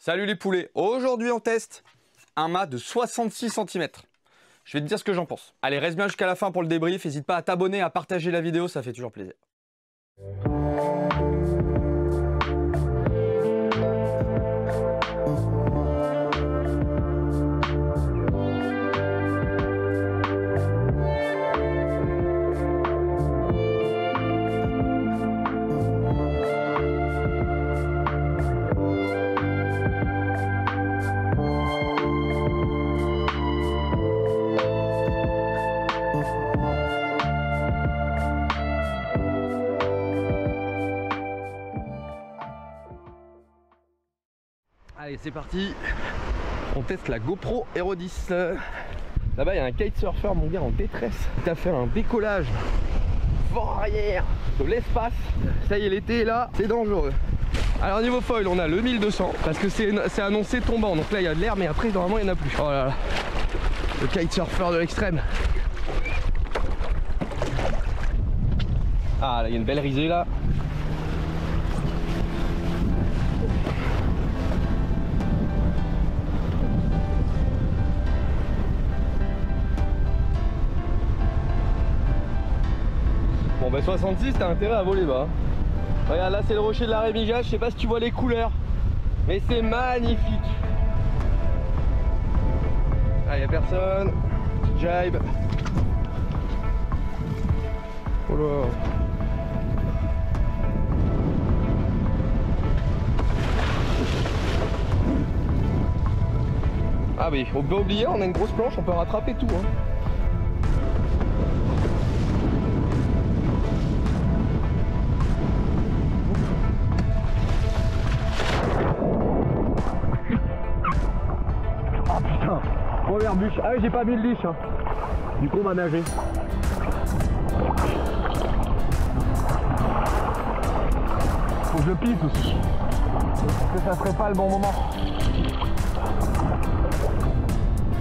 Salut les poulets, aujourd'hui on teste un mât de 66 cm. Je vais te dire ce que j'en pense. Allez, reste bien jusqu'à la fin pour le débrief, n'hésite pas à t'abonner, à partager la vidéo, ça fait toujours plaisir. Allez, c'est parti. On teste la GoPro Hero 10. Là-bas, il y a un kitesurfer, mon gars, en détresse. Il a fait un décollage vent arrière de l'espace. Ça y est, l'été est là, c'est dangereux. Alors, niveau foil, on a le 1200 parce que c'est annoncé tombant. Donc là, il y a de l'air, mais après, normalement, il n'y en a plus. Oh là là, le kitesurfer de l'extrême. Ah, là, il y a une belle risée là. Bon bah 66, t'as intérêt à voler bas. Regarde, là c'est le rocher de la Rémija, je sais pas si tu vois les couleurs, mais c'est magnifique. Ah, y'a personne. Petite jibe. Oh là. Ah oui, faut pas oublier, on a une grosse planche, on peut rattraper tout hein. Première bûche. Ah oui, j'ai pas mis le liche hein. Du coup on va nager. Faut que je pique aussi. Parce que ça serait pas le bon moment.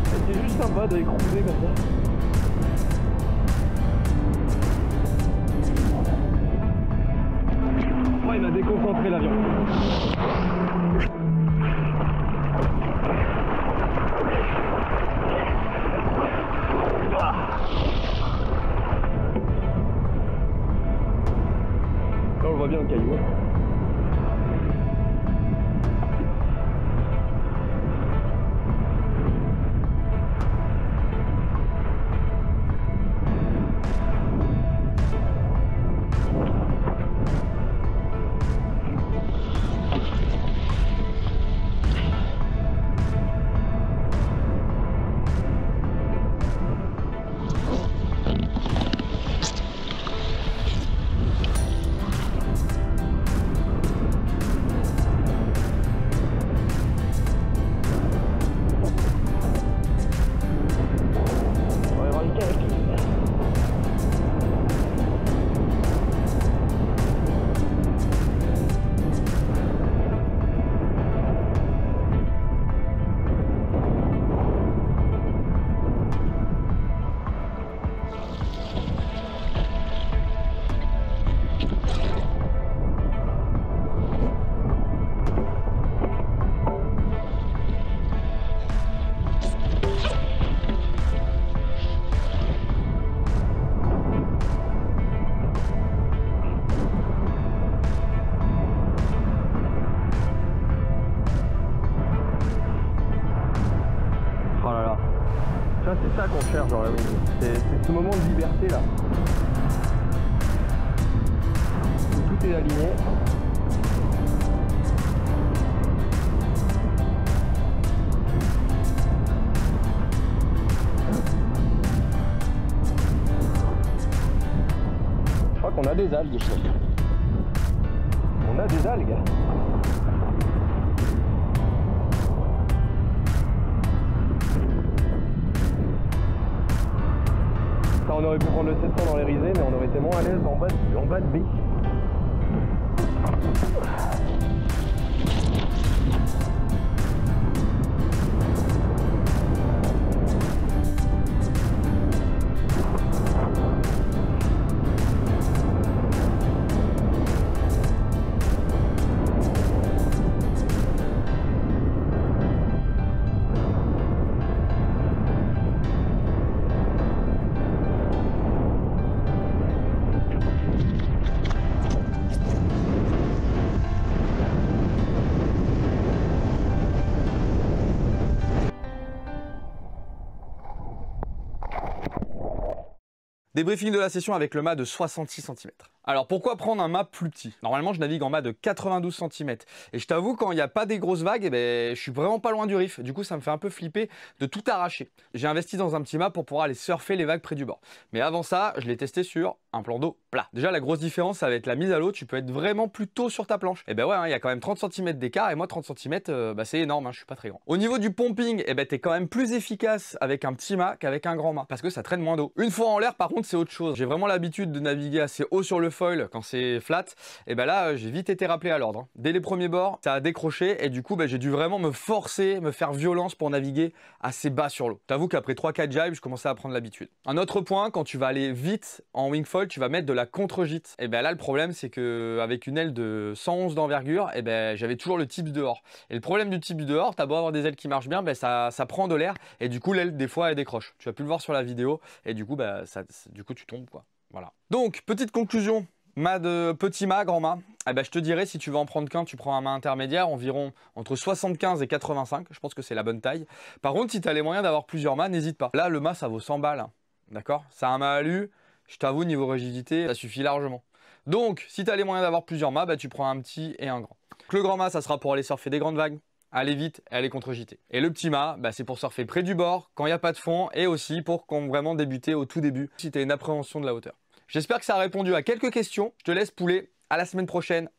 C'est juste sympa d'aller cruiser comme ça. Oh, il m'a déconcentré l'avion. Là on le voit bien le caillou. C'est ça qu'on cherche dans la Wing. C'est ce moment de liberté là. Où tout est aligné. Je crois qu'on a des algues ici. On a des algues. On aurait pu prendre le 700 dans les risées, mais on aurait été moins à l'aise en bas de B. Débriefing de la session avec le mât de 66 cm. Alors pourquoi prendre un mât plus petit? Normalement je navigue en mât de 92 cm. Et je t'avoue, quand il n'y a pas des grosses vagues, je suis vraiment pas loin du riff. Du coup ça me fait un peu flipper de tout arracher. J'ai investi dans un petit mât pour pouvoir aller surfer les vagues près du bord. Mais avant ça, je l'ai testé sur un plan d'eau plat. Déjà la grosse différence, ça va être la mise à l'eau. Tu peux être vraiment plus tôt sur ta planche. Et ouais, il y a quand même 30 cm d'écart. Et moi 30 cm, c'est énorme, je suis pas très grand. Au niveau du pumping, t'es quand même plus efficace avec un petit mât qu'avec un grand mât. Parce que ça traîne moins d'eau. Une fois en l'air, par contre, c'est autre chose. J'ai vraiment l'habitude de naviguer assez haut sur le foil quand c'est flat. Et là, j'ai vite été rappelé à l'ordre. Dès les premiers bords, ça a décroché. Et du coup, j'ai dû vraiment me forcer, me faire violence pour naviguer assez bas sur l'eau. T'avoue qu'après 3-4 jibes, je commençais à prendre l'habitude. Un autre point, quand tu vas aller vite en wingfoil, tu vas mettre de la contre-gîte. Et là, le problème, c'est que avec une aile de 111 d'envergure, j'avais toujours le tips dehors. Et le problème du tips dehors, t'as beau avoir des ailes qui marchent bien, ça prend de l'air. Et du coup, l'aile, des fois, elle décroche. Tu as pu le voir sur la vidéo. Et du coup, tu tombes, quoi. Voilà. Donc, petite conclusion. Mât de petit mât, grand mât. Je te dirais, si tu veux en prendre qu'un, tu prends un mât intermédiaire, environ entre 75 et 85. Je pense que c'est la bonne taille. Par contre, si tu as les moyens d'avoir plusieurs mâts, n'hésite pas. Là, le mât, ça vaut 100 balles. D'accord? C'est un mât alu. Je t'avoue, niveau rigidité, ça suffit largement. Donc, si tu as les moyens d'avoir plusieurs mâts, tu prends un petit et un grand. Donc, le grand mât, ça sera pour aller surfer des grandes vagues, aller vite et aller contre-gîter. Et le petit mât, c'est pour surfer près du bord, quand il n'y a pas de fond, et aussi pour vraiment débuter au tout début, si tu as une appréhension de la hauteur. J'espère que ça a répondu à quelques questions. Je te laisse poulet. À la semaine prochaine.